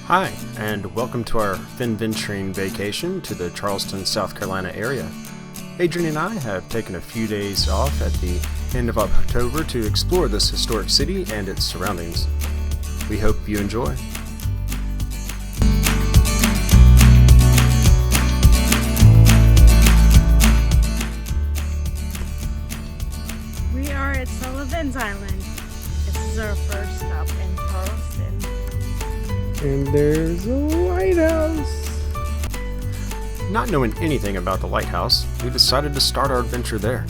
Hi, and welcome to our Finventuring vacation to the Charleston, South Carolina area. Adrian and I have taken a few days off at the end of October to explore this historic city and its surroundings. We hope you enjoy. We are at Sullivan's Island. This is our first stop in Charleston. And there's a lighthouse. Not knowing anything about the lighthouse, we decided to start our adventure there.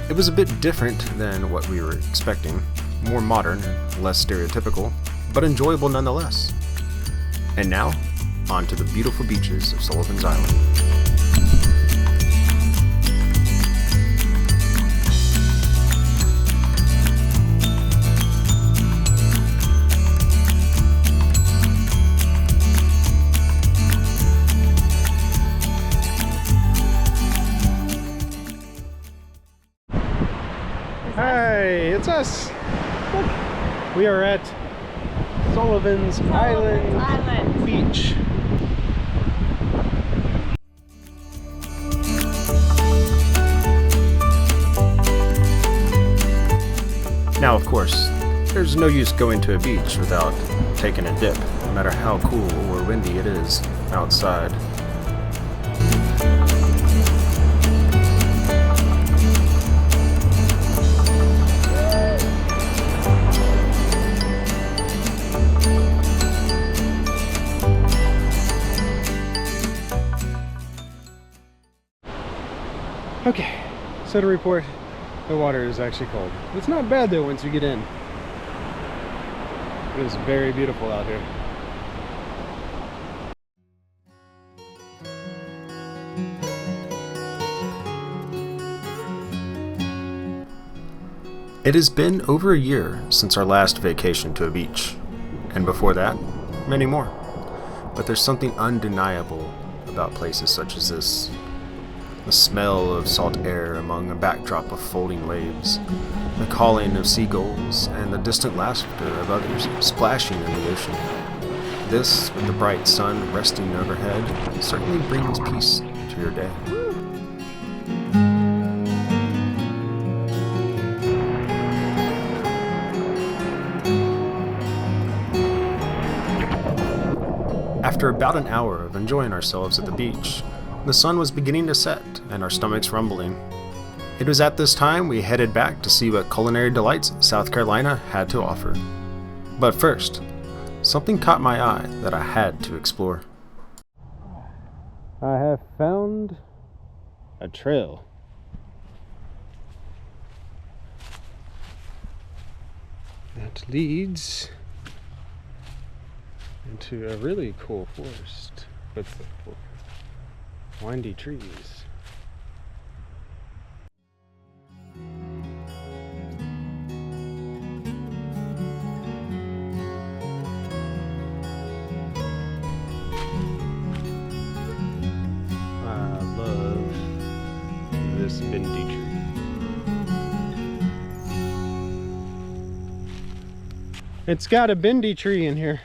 It was a bit different than what we were expecting, more modern, less stereotypical, but enjoyable nonetheless. And now, on to the beautiful beaches of Sullivan's Island. Hi, it's us. Look, we are at Sullivan's Island Beach. Now, of course, there's no use going to a beach without taking a dip, no matter how cool or windy it is outside. Okay, so to report, the water is actually cold. It's not bad though once you get in. It is very beautiful out here. It has been over a year since our last vacation to a beach, and before that, many more. But there's something undeniable about places such as this. The smell of salt air among a backdrop of folding waves, the calling of seagulls, and the distant laughter of others splashing in the ocean. This, with the bright sun resting overhead, certainly brings peace to your day. After about an hour of enjoying ourselves at the beach, the sun was beginning to set and our stomachs rumbling. It was at this time we headed back to see what culinary delights South Carolina had to offer. But first, something caught my eye that I had to explore. I have found a trail. That leads into a really cool forest with windy trees. I love this bendy tree. It's got a bendy tree in here.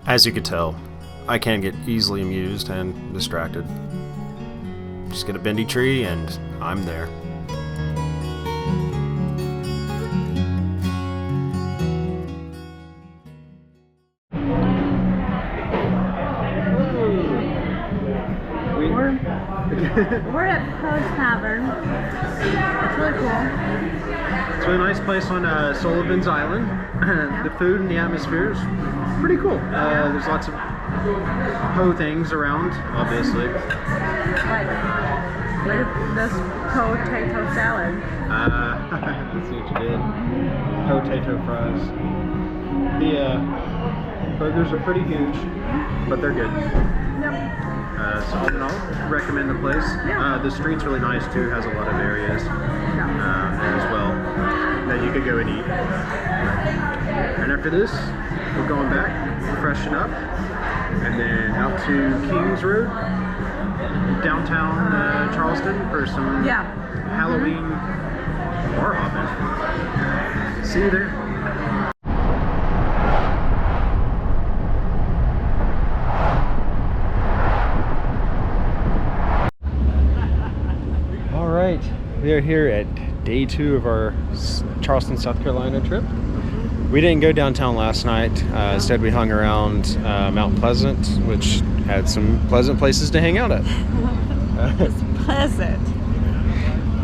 As you could tell, I can get easily amused and distracted. Just get a bendy tree and I'm there. We're at Poe's Tavern. It's really cool. It's a really nice place on Sullivan's Island. The food and the atmosphere is pretty cool. There's lots of Poe things around, obviously. Like this potato salad. Let's see what you did. Potato fries. The burgers are pretty huge, but they're good. Yep. So all in all, recommend the place. Yeah. The street's really nice too, has a lot of areas as well that you could go and eat. And after this, we're going back, freshen up, and then out to Kings Road, downtown Charleston for some Halloween bar hopping. See you there. We are here at day 2 of our Charleston, South Carolina trip. We didn't go downtown last night. Instead, we hung around Mount Pleasant, which had some pleasant places to hang out at. It's pleasant.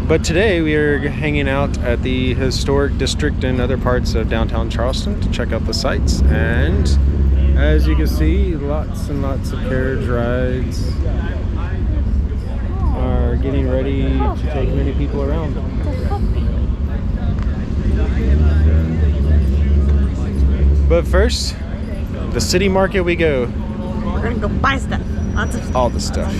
But today we are hanging out at the historic district and other parts of downtown Charleston to check out the sights. And as you can see, lots and lots of carriage rides are getting ready to take many people around. But first, the city market we go. We're gonna go buy stuff. Lots of stuff. All the stuff.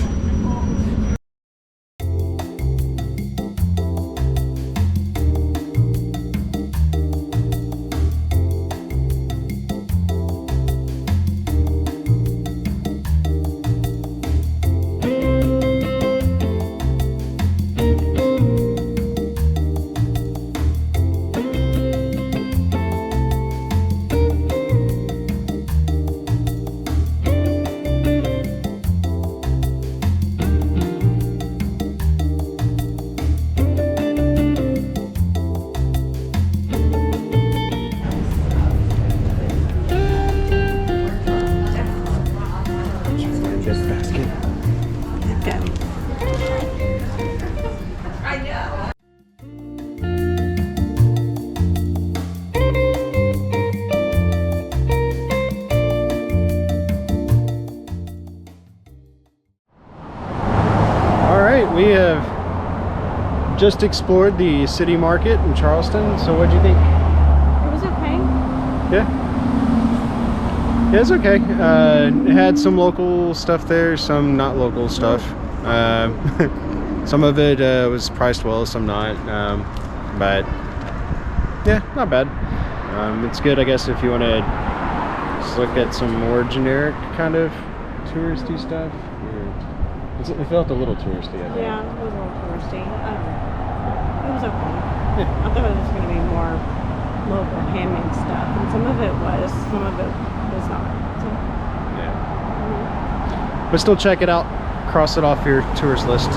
We have just explored the city market in Charleston. So what'd you think? It was okay. Yeah? Yeah, it's okay. It had some local stuff there, some not local stuff. Some of it was priced well, some not. But yeah, not bad. It's good, I guess, if you want to just look at some more generic kind of touristy stuff. It felt a little touristy, I think. Yeah, it was a little touristy. It was okay. Yeah. I thought it was going to be more local handmade stuff, and some of it was, some of it was not. So, yeah. But still check it out. Cross it off your tourist list.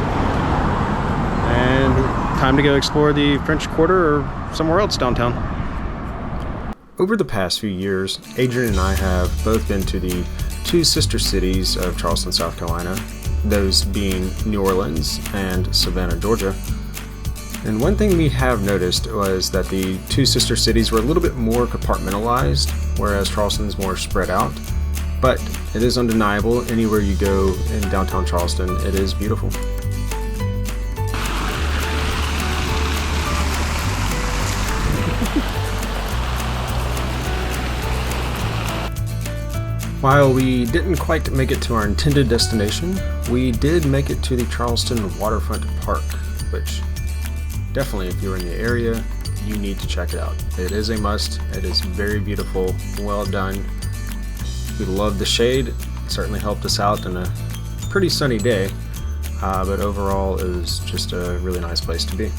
And time to go explore the French Quarter or somewhere else downtown. Over the past few years, Adrian and I have both been to the two sister cities of Charleston, South Carolina, those being New Orleans and Savannah, Georgia. And one thing we have noticed was that the two sister cities were a little bit more compartmentalized, whereas Charleston's more spread out. But it is undeniable, anywhere you go in downtown Charleston, it is beautiful. While we didn't quite make it to our intended destination, we did make it to the Charleston Waterfront Park, which definitely, if you're in the area, you need to check it out. It is a must. It is very beautiful, well done. We love the shade. It certainly helped us out in a pretty sunny day, but overall it was just a really nice place to be.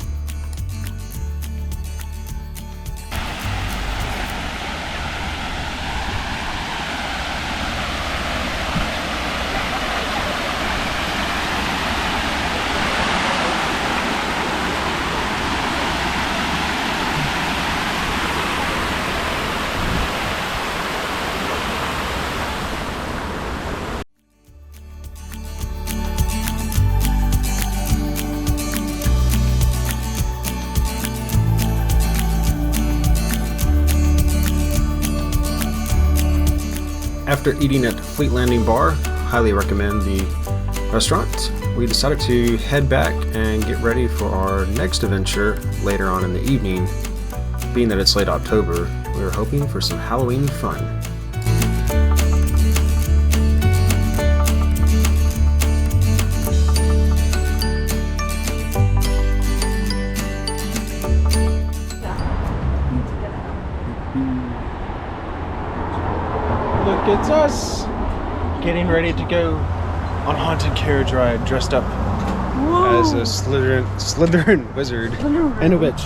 After eating at Fleet Landing Bar, highly recommend the restaurant, we decided to head back and get ready for our next adventure later on in the evening. Being that it's late October, we were hoping for some Halloween fun. Look, it's us getting ready to go on a haunted carriage ride, dressed up as a Slytherin wizard and a witch.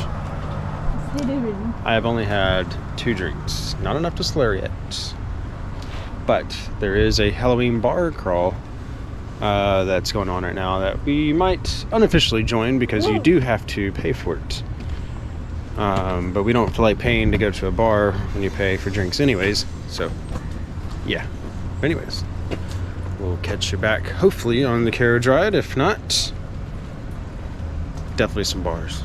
I have only had 2 drinks, not enough to slur yet. But there is a Halloween bar crawl that's going on right now that we might unofficially join because you do have to pay for it. But we don't feel like paying to go to a bar when you pay for drinks anyways, so yeah. But anyways, we'll catch you back hopefully on the carriage ride. If not, definitely some bars.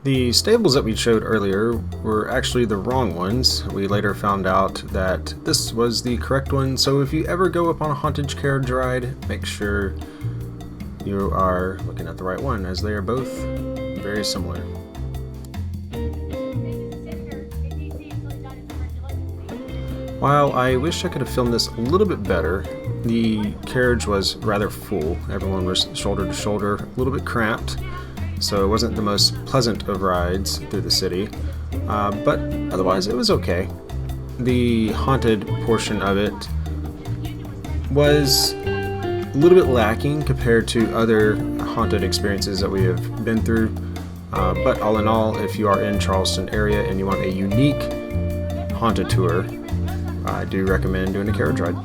The stables that we showed earlier were actually the wrong ones. We later found out that this was the correct one, so if you ever go up on a haunted carriage ride, make sure you are looking at the right one, as they are both very similar. While I wish I could have filmed this a little bit better, the carriage was rather full. Everyone was shoulder to shoulder, a little bit cramped. So it wasn't the most pleasant of rides through the city, but otherwise it was okay. The haunted portion of it was a little bit lacking compared to other haunted experiences that we have been through, but all in all, if you are in Charleston area and you want a unique haunted tour, I do recommend doing a carriage ride.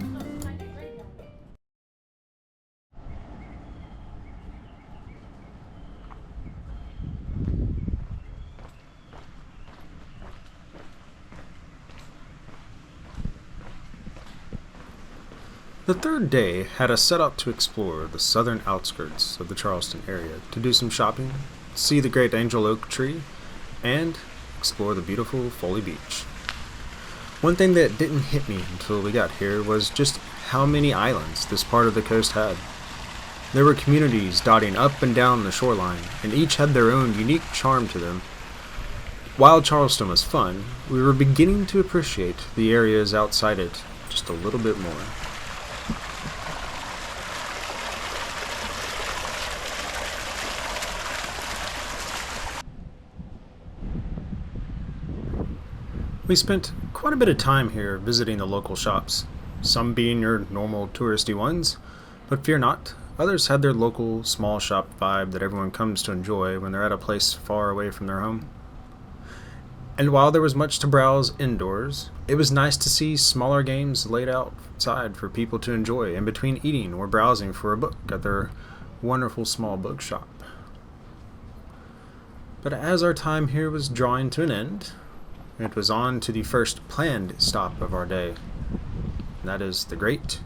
The third day had us set out to explore the southern outskirts of the Charleston area to do some shopping, see the great angel oak tree, and explore the beautiful Foley Beach. One thing that didn't hit me until we got here was just how many islands this part of the coast had. There were communities dotting up and down the shoreline, and each had their own unique charm to them. While Charleston was fun, we were beginning to appreciate the areas outside it just a little bit more. We spent quite a bit of time here visiting the local shops, some being your normal touristy ones, but fear not, others had their local small shop vibe that everyone comes to enjoy when they're at a place far away from their home. And while there was much to browse indoors, it was nice to see smaller games laid outside for people to enjoy in between eating or browsing for a book at their wonderful small bookshop. But as our time here was drawing to an end, it was on to the first planned stop of our day. And that is the great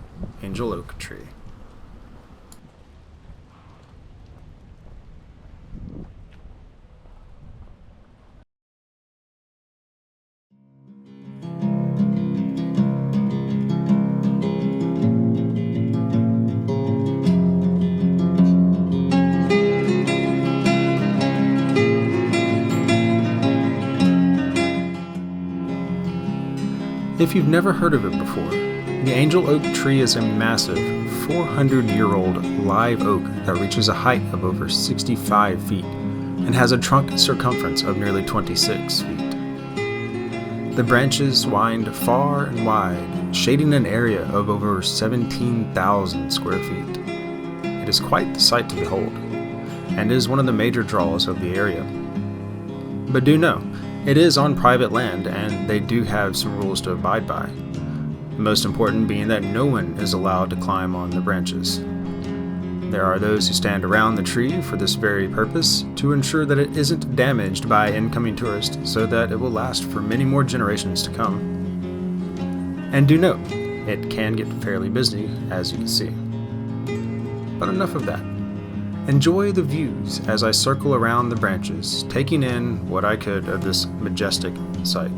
angel oak tree. If you've never heard of it before, the angel oak tree is a massive 400-year-old live oak that reaches a height of over 65 feet and has a trunk circumference of nearly 26 feet. The branches wind far and wide, shading an area of over 17,000 square feet. It is quite the sight to behold, and is one of the major draws of the area. But do know, it is on private land, and they do have some rules to abide by. The most important being that no one is allowed to climb on the branches. There are those who stand around the tree for this very purpose, to ensure that it isn't damaged by incoming tourists, so that it will last for many more generations to come. And do note, it can get fairly busy, as you can see. But enough of that. Enjoy the views as I circle around the branches, taking in what I could of this majestic sight.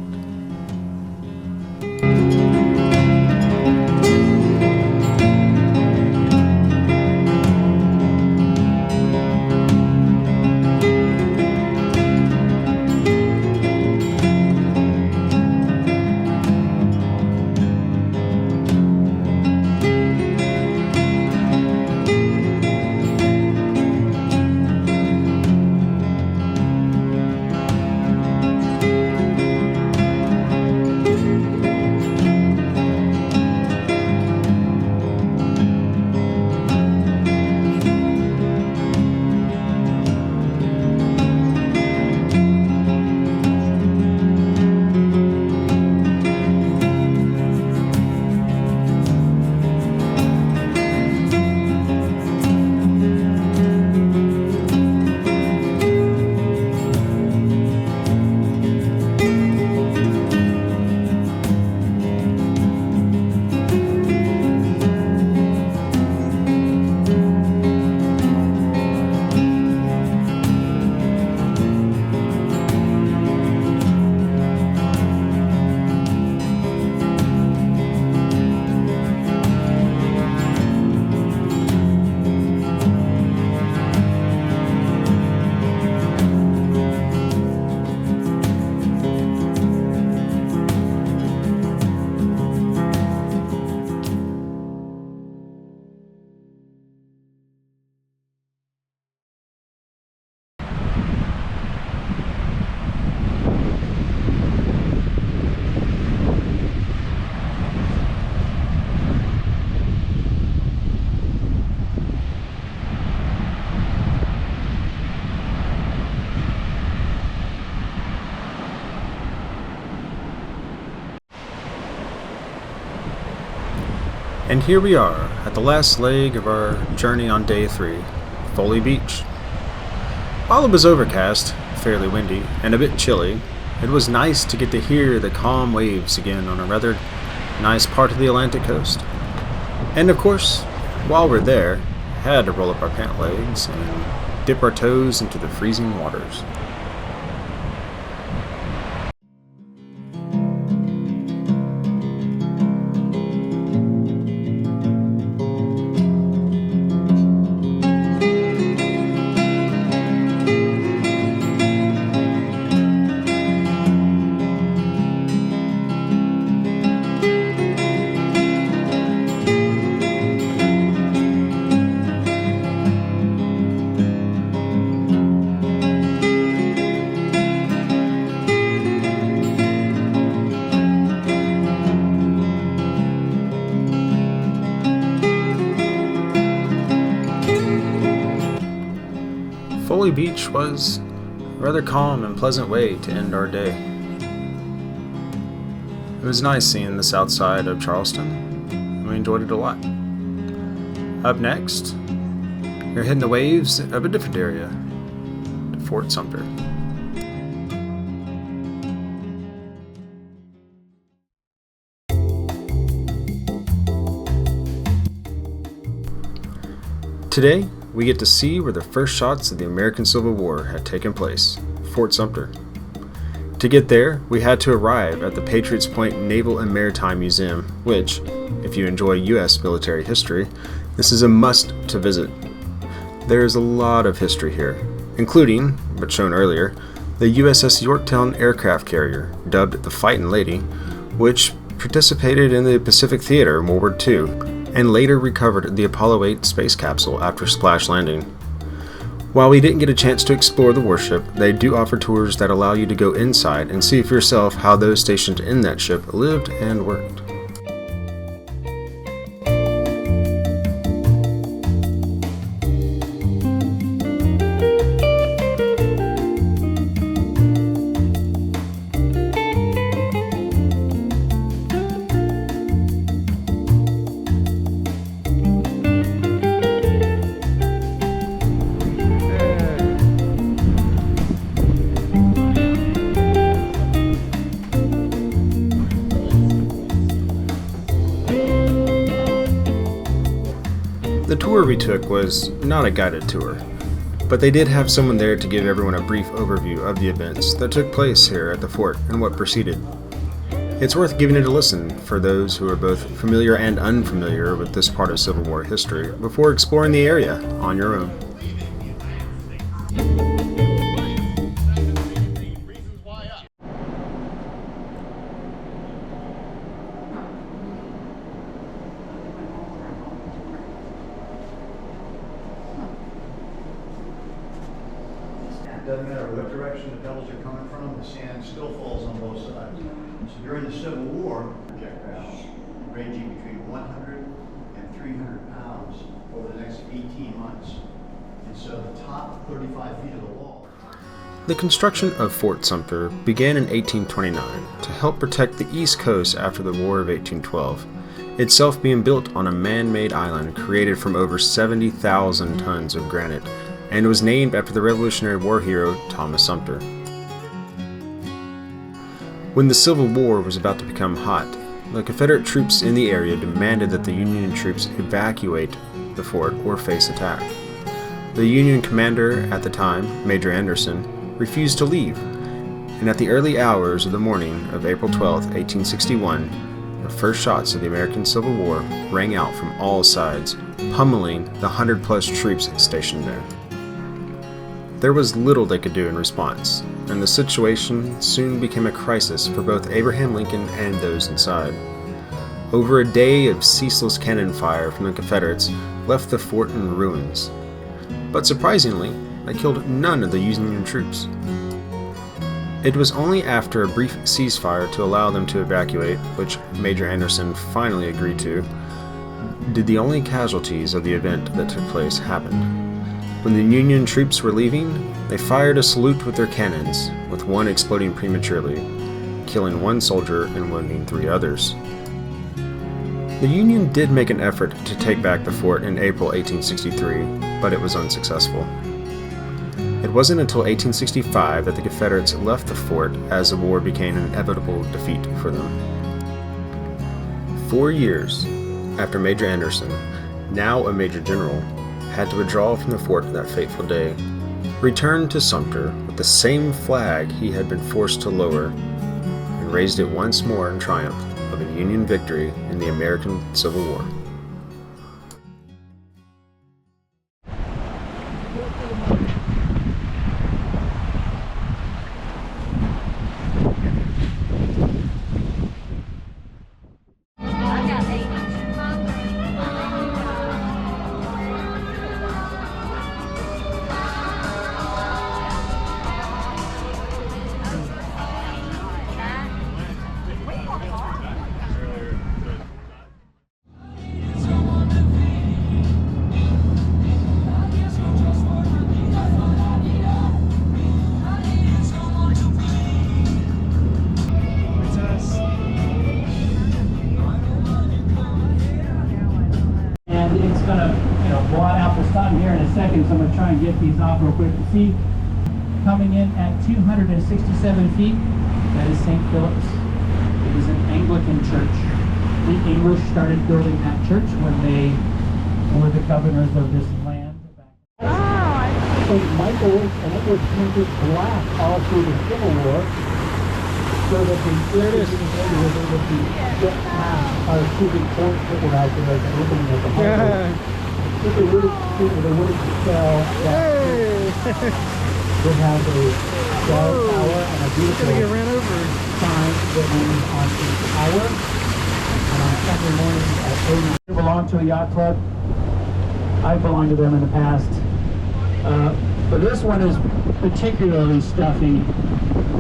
And here we are, at the last leg of our journey on day 3, Foley Beach. While it was overcast, fairly windy, and a bit chilly, it was nice to get to hear the calm waves again on a rather nice part of the Atlantic coast. And of course, while we're there, had to roll up our pant legs and dip our toes into the freezing waters. Foley Beach was a rather calm and pleasant way to end our day. It was nice seeing the south side of Charleston, and we enjoyed it a lot. Up next, we're hitting the waves of a different area, to Fort Sumter. Today, we get to see where the first shots of the American Civil War had taken place, Fort Sumter. To get there, we had to arrive at the Patriots Point Naval and Maritime Museum, which, if you enjoy U.S. military history, this is a must to visit. There is a lot of history here, including, but shown earlier, the USS Yorktown aircraft carrier, dubbed the Fightin' Lady, which participated in the Pacific Theater in World War II, and later recovered the Apollo 8 space capsule after splash landing. While we didn't get a chance to explore the warship, they do offer tours that allow you to go inside and see for yourself how those stationed in that ship lived and worked. The tour we took was not a guided tour, but they did have someone there to give everyone a brief overview of the events that took place here at the fort and what preceded. It's worth giving it a listen for those who are both familiar and unfamiliar with this part of Civil War history before exploring the area on your own. It doesn't matter what direction the pebbles are coming from, the sand still falls on both sides. So during the Civil War, projectiles ranging between 100 and 300 pounds over the next 18 months. And so the top 35 feet of the wall. The construction of Fort Sumter began in 1829 to help protect the East Coast after the War of 1812, itself being built on a man-made island created from over 70,000 tons of granite, and was named after the Revolutionary War hero Thomas Sumter. When the Civil War was about to become hot, the Confederate troops in the area demanded that the Union troops evacuate the fort or face attack. The Union commander at the time, Major Anderson, refused to leave, and at the early hours of the morning of April 12, 1861, the first shots of the American Civil War rang out from all sides, pummeling the 100-plus troops stationed there. There was little they could do in response, and the situation soon became a crisis for both Abraham Lincoln and those inside. Over a day of ceaseless cannon fire from the Confederates left the fort in ruins. But surprisingly, they killed none of the Union troops. It was only after a brief ceasefire to allow them to evacuate, which Major Anderson finally agreed to, did the only casualties of the event that took place happen. When the Union troops were leaving, they fired a salute with their cannons, with one exploding prematurely, killing one soldier and wounding 3 others. The Union did make an effort to take back the fort in April 1863, but it was unsuccessful. It wasn't until 1865 that the Confederates left the fort as the war became an inevitable defeat for them. 4 years after Major Anderson, now a Major General, had to withdraw from the fort that fateful day, returned to Sumter with the same flag he had been forced to lower, and raised it once more in triumph of a Union victory in the American Civil War. It's gonna, blot out the sun here in a second, so I'm gonna try and get these off real quick. See, coming in at 267 feet, that is St. Philip's. It is an Anglican church. The English started building that church when they were the governors of this land. St. Michael's, and it was painted black all through the Civil War, so that the British was able to get past our shooting points that were out there and opening at the harbor. If they would sell that would have a bell tower and a beautiful sign that went on each tower. And on Sunday morning at 8, I belong to a yacht club. I belonged to them in the past. But this one is particularly stuffy.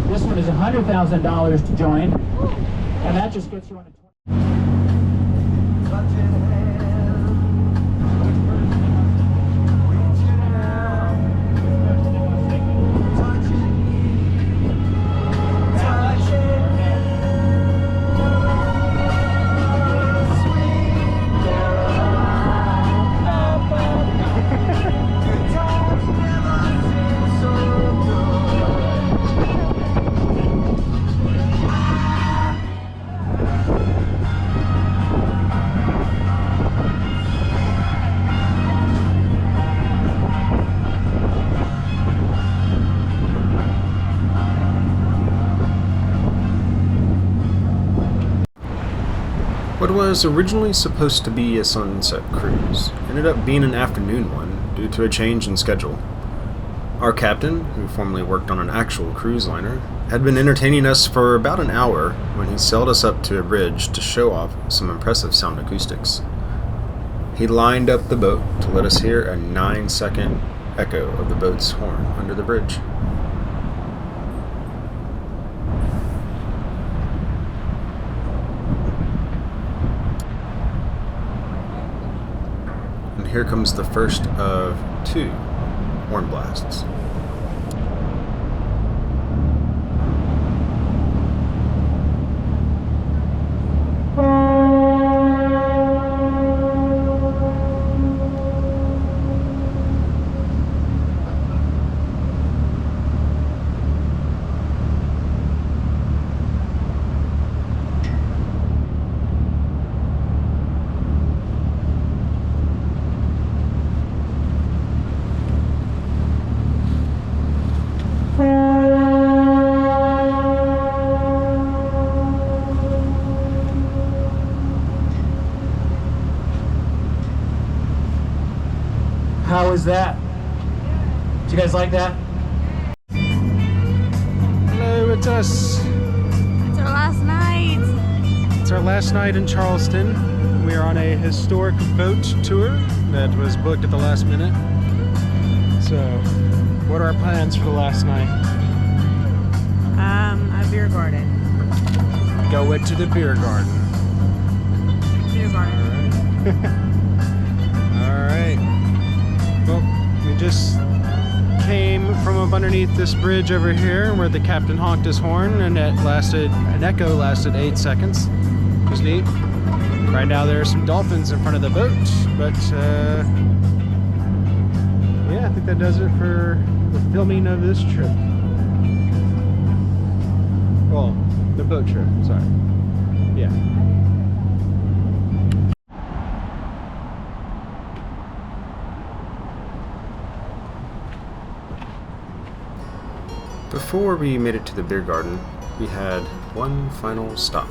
This one is $100,000 to join, and that just gets you on a 20. What was originally supposed to be a sunset cruise ended up being an afternoon one due to a change in schedule. Our captain, who formerly worked on an actual cruise liner, had been entertaining us for about an hour when he sailed us up to a bridge to show off some impressive sound acoustics. He lined up the boat to let us hear a 9-second echo of the boat's horn under the bridge. Here comes the first of 2 horn blasts. How was that? Did you guys like that? Hello, it's us. It's our last night. It's our last night in Charleston. We are on a historic boat tour that was booked at the last minute. So, what are our plans for the last night? A beer garden. Go into the beer garden. Beer garden. Alright. Well, we just came from up underneath this bridge over here where the captain honked his horn and an echo lasted 8 seconds. It was neat. Right now there are some dolphins in front of the boat, but yeah, I think that does it for the filming of this trip. Well, the boat trip, sorry. Yeah. Before we made it to the beer garden, we had one final stop.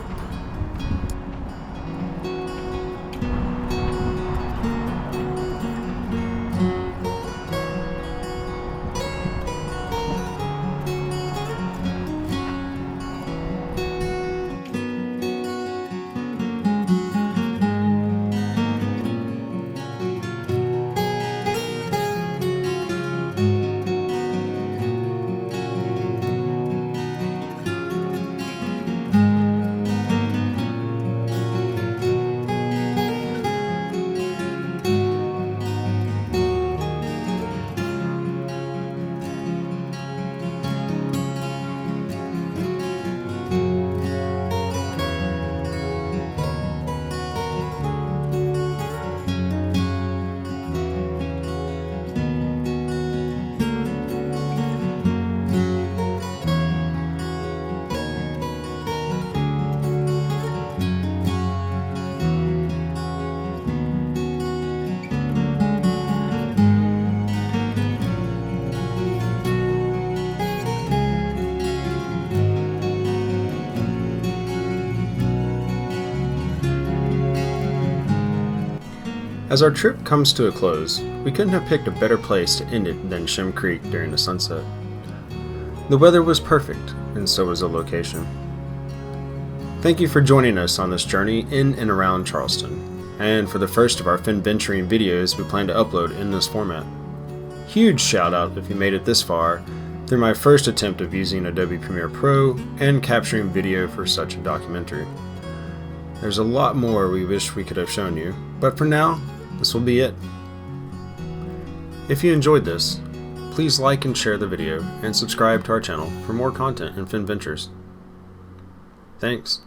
As our trip comes to a close, we couldn't have picked a better place to end it than Shem Creek during the sunset. The weather was perfect, and so was the location. Thank you for joining us on this journey in and around Charleston, and for the first of our Finventuring videos we plan to upload in this format. Huge shout out if you made it this far through my first attempt of using Adobe Premiere Pro and capturing video for such a documentary. There's a lot more we wish we could have shown you, but for now, this will be it. If you enjoyed this, please like and share the video and subscribe to our channel for more content in Finventures. Thanks.